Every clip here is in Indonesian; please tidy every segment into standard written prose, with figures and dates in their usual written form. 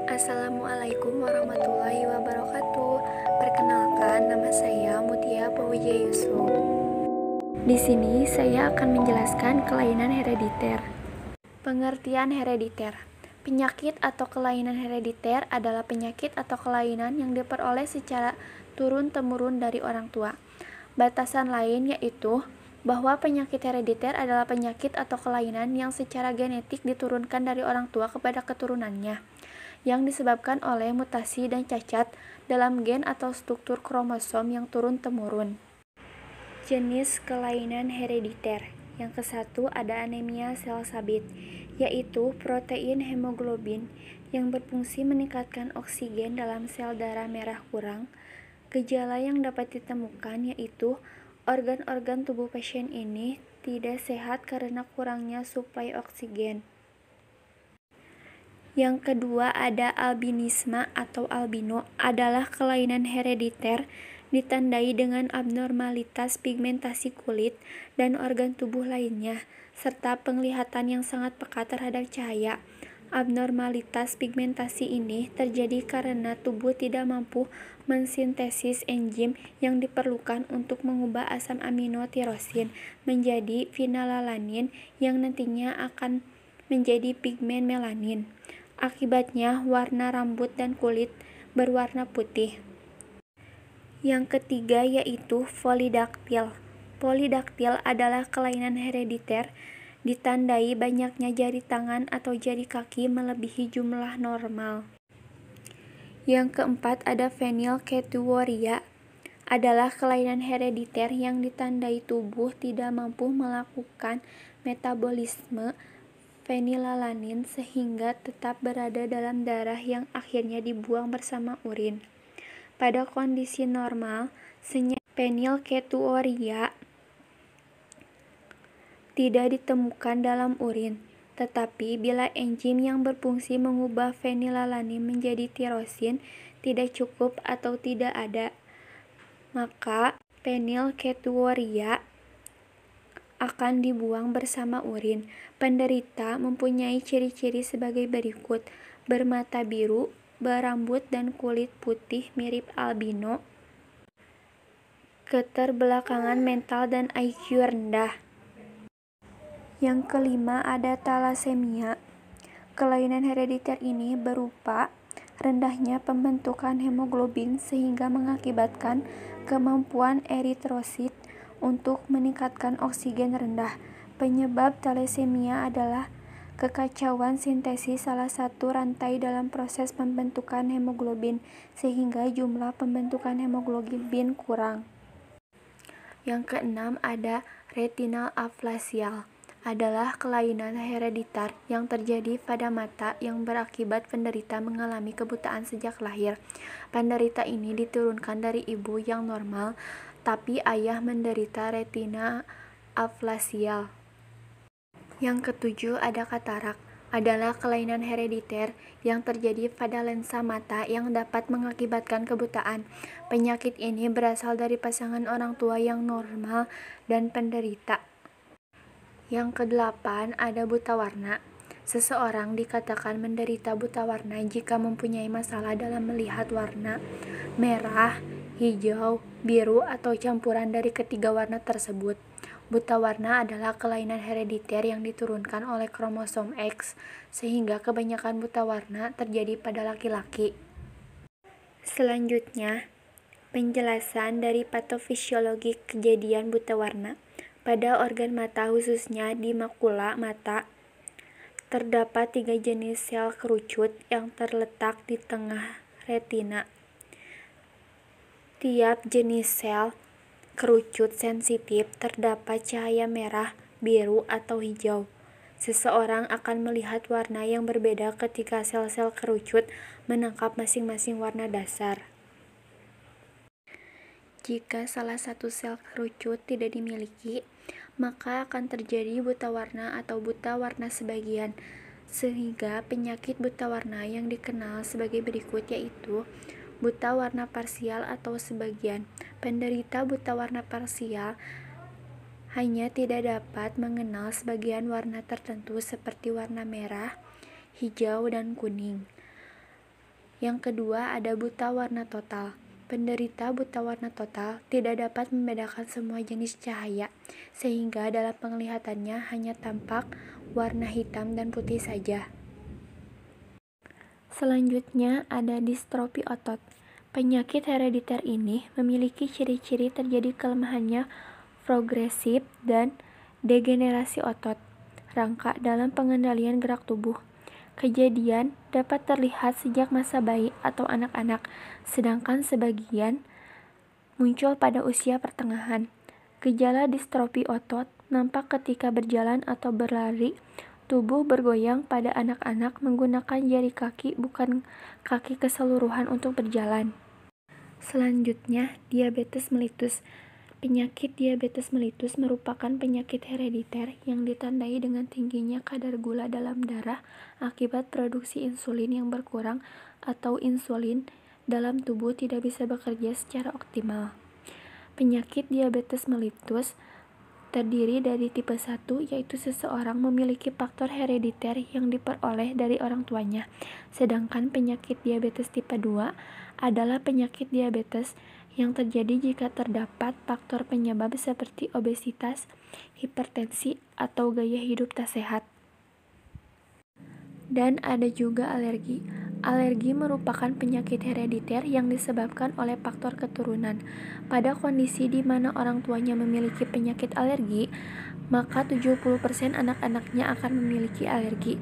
Assalamualaikum warahmatullahi wabarakatuh. Perkenalkan, nama saya Mutia Pawijaya Yusuf. Di sini saya akan menjelaskan kelainan herediter. Pengertian herediter. Penyakit atau kelainan herediter adalah penyakit atau kelainan yang diperoleh secara turun-temurun dari orang tua. Batasan lain yaitu bahwa penyakit herediter adalah penyakit atau kelainan yang secara genetik diturunkan dari orang tua kepada keturunannya, yang disebabkan oleh mutasi dan cacat dalam gen atau struktur kromosom yang turun-temurun. Jenis kelainan herediter. Yang ke-1 ada anemia sel sabit, yaitu protein hemoglobin yang berfungsi meningkatkan oksigen dalam sel darah merah kurang. Gejala yang dapat ditemukan yaitu organ-organ tubuh pasien ini tidak sehat karena kurangnya suplai oksigen. Yang kedua ada albinisme atau albino, adalah kelainan herediter ditandai dengan abnormalitas pigmentasi kulit dan organ tubuh lainnya, serta penglihatan yang sangat peka terhadap cahaya. Abnormalitas pigmentasi ini terjadi karena tubuh tidak mampu mensintesis enzim yang diperlukan untuk mengubah asam amino tirosin menjadi fenilalanin yang nantinya akan menjadi pigmen melanin. Akibatnya, warna rambut dan kulit berwarna putih. Yang ketiga yaitu polidaktil. Polidaktil adalah kelainan herediter ditandai banyaknya jari tangan atau jari kaki melebihi jumlah normal. Yang keempat ada phenylketonuria, adalah kelainan herediter yang ditandai tubuh tidak mampu melakukan metabolisme fenilalanin sehingga tetap berada dalam darah yang akhirnya dibuang bersama urin. Pada kondisi normal, senyawa phenylketonuria tidak ditemukan dalam urin, tetapi bila enzim yang berfungsi mengubah fenilalanin menjadi tirosin tidak cukup atau tidak ada, maka phenylketonuria akan dibuang bersama urin. Penderita mempunyai ciri-ciri sebagai berikut: bermata biru, berambut dan kulit putih mirip albino, keterbelakangan mental dan IQ rendah. Yang kelima ada talasemia. Kelainan herediter ini berupa rendahnya pembentukan hemoglobin sehingga mengakibatkan kemampuan eritrosit untuk meningkatkan oksigen rendah. Penyebab talasemia adalah kekacauan sintesis salah satu rantai dalam proses pembentukan hemoglobin sehingga jumlah pembentukan hemoglobin kurang. Yang keenam ada retinal aplasial, adalah kelainan herediter yang terjadi pada mata yang berakibat penderita mengalami kebutaan sejak lahir. Penderita ini diturunkan dari ibu yang normal, tapi ayah menderita retina aplasial. Yang ketujuh ada katarak, adalah kelainan herediter yang terjadi pada lensa mata yang dapat mengakibatkan kebutaan. Penyakit ini berasal dari pasangan orang tua yang normal dan penderita. Yang kedelapan ada buta warna. Seseorang dikatakan menderita buta warna jika mempunyai masalah dalam melihat warna merah, hijau, biru, atau campuran dari ketiga warna tersebut. Buta warna adalah kelainan herediter yang diturunkan oleh kromosom X, sehingga kebanyakan buta warna terjadi pada laki-laki. Selanjutnya, penjelasan dari patofisiologi kejadian buta warna. Pada organ mata, khususnya di makula mata, terdapat 3 jenis sel kerucut yang terletak di tengah retina. Tiap jenis sel kerucut sensitif terdapat cahaya merah, biru, atau hijau. Seseorang akan melihat warna yang berbeda ketika sel-sel kerucut menangkap masing-masing warna dasar. Jika salah satu sel kerucut tidak dimiliki, maka akan terjadi buta warna atau buta warna sebagian, sehingga penyakit buta warna yang dikenal sebagai berikut yaitu buta warna parsial atau sebagian. Penderita buta warna parsial hanya tidak dapat mengenal sebagian warna tertentu seperti warna merah, hijau, dan kuning. Yang kedua ada buta warna total. Penderita buta warna total tidak dapat membedakan semua jenis cahaya, sehingga dalam penglihatannya hanya tampak warna hitam dan putih saja. Selanjutnya ada distrofi otot. Penyakit herediter ini memiliki ciri-ciri terjadi kelemahannya progresif dan degenerasi otot, rangka dalam pengendalian gerak tubuh. Kejadian dapat terlihat sejak masa bayi atau anak-anak, sedangkan sebagian muncul pada usia pertengahan. Gejala distrofi otot nampak ketika berjalan atau berlari. Tubuh bergoyang pada anak-anak menggunakan jari kaki, bukan kaki keseluruhan untuk berjalan. Selanjutnya, diabetes mellitus. Penyakit diabetes mellitus merupakan penyakit herediter yang ditandai dengan tingginya kadar gula dalam darah akibat produksi insulin yang berkurang atau insulin dalam tubuh tidak bisa bekerja secara optimal. Penyakit diabetes mellitus terdiri dari tipe 1, yaitu seseorang memiliki faktor herediter yang diperoleh dari orang tuanya. Sedangkan penyakit diabetes tipe 2 adalah penyakit diabetes yang terjadi jika terdapat faktor penyebab seperti obesitas, hipertensi, atau gaya hidup tak sehat. Dan ada juga alergi. Alergi merupakan penyakit herediter yang disebabkan oleh faktor keturunan. Pada kondisi di mana orang tuanya memiliki penyakit alergi, maka 70% anak-anaknya akan memiliki alergi.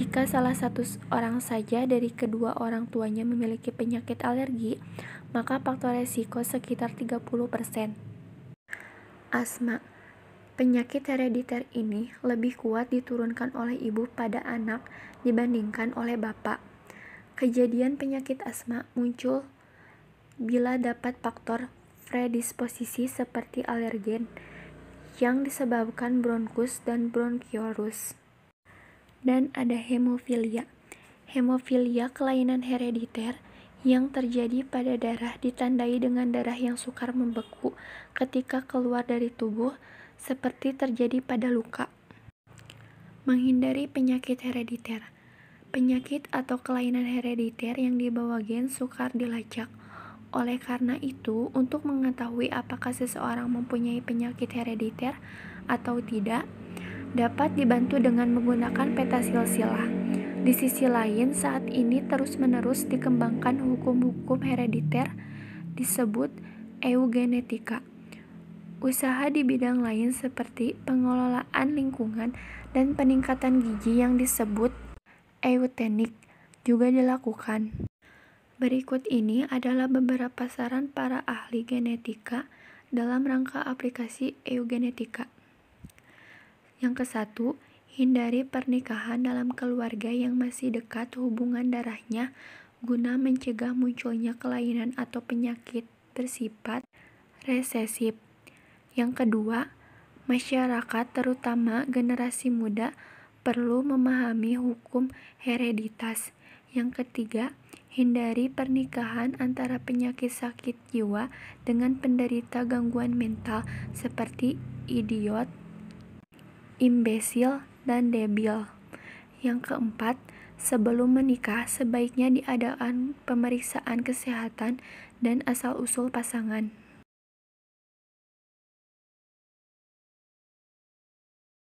Jika salah satu orang saja dari kedua orang tuanya memiliki penyakit alergi, maka faktor resiko sekitar 30%. Asma. Penyakit herediter ini lebih kuat diturunkan oleh ibu pada anak dibandingkan oleh bapak. Kejadian penyakit asma muncul bila dapat faktor predisposisi seperti alergen yang disebabkan bronkus dan bronkiolus. Dan ada hemofilia. Hemofilia kelainan herediter yang terjadi pada darah ditandai dengan darah yang sukar membeku ketika keluar dari tubuh, seperti terjadi pada luka. Menghindari penyakit herediter. Penyakit atau kelainan herediter yang dibawa gen sukar dilacak. Oleh karena itu, untuk mengetahui apakah seseorang mempunyai penyakit herediter atau tidak, dapat dibantu dengan menggunakan peta silsilah. Di sisi lain, saat ini terus-menerus dikembangkan hukum-hukum herediter disebut eugenetika. Usaha di bidang lain seperti pengelolaan lingkungan dan peningkatan gizi yang disebut eutenik juga dilakukan. Berikut ini adalah beberapa saran para ahli genetika dalam rangka aplikasi eugenetika. Yang ke-1, hindari pernikahan dalam keluarga yang masih dekat hubungan darahnya guna mencegah munculnya kelainan atau penyakit bersifat resesif. Yang kedua, masyarakat terutama generasi muda perlu memahami hukum hereditas. Yang ketiga, hindari pernikahan antara penyakit sakit jiwa dengan penderita gangguan mental seperti idiot, imbesil, dan debil. Yang keempat, sebelum menikah sebaiknya diadakan pemeriksaan kesehatan dan asal-usul pasangan.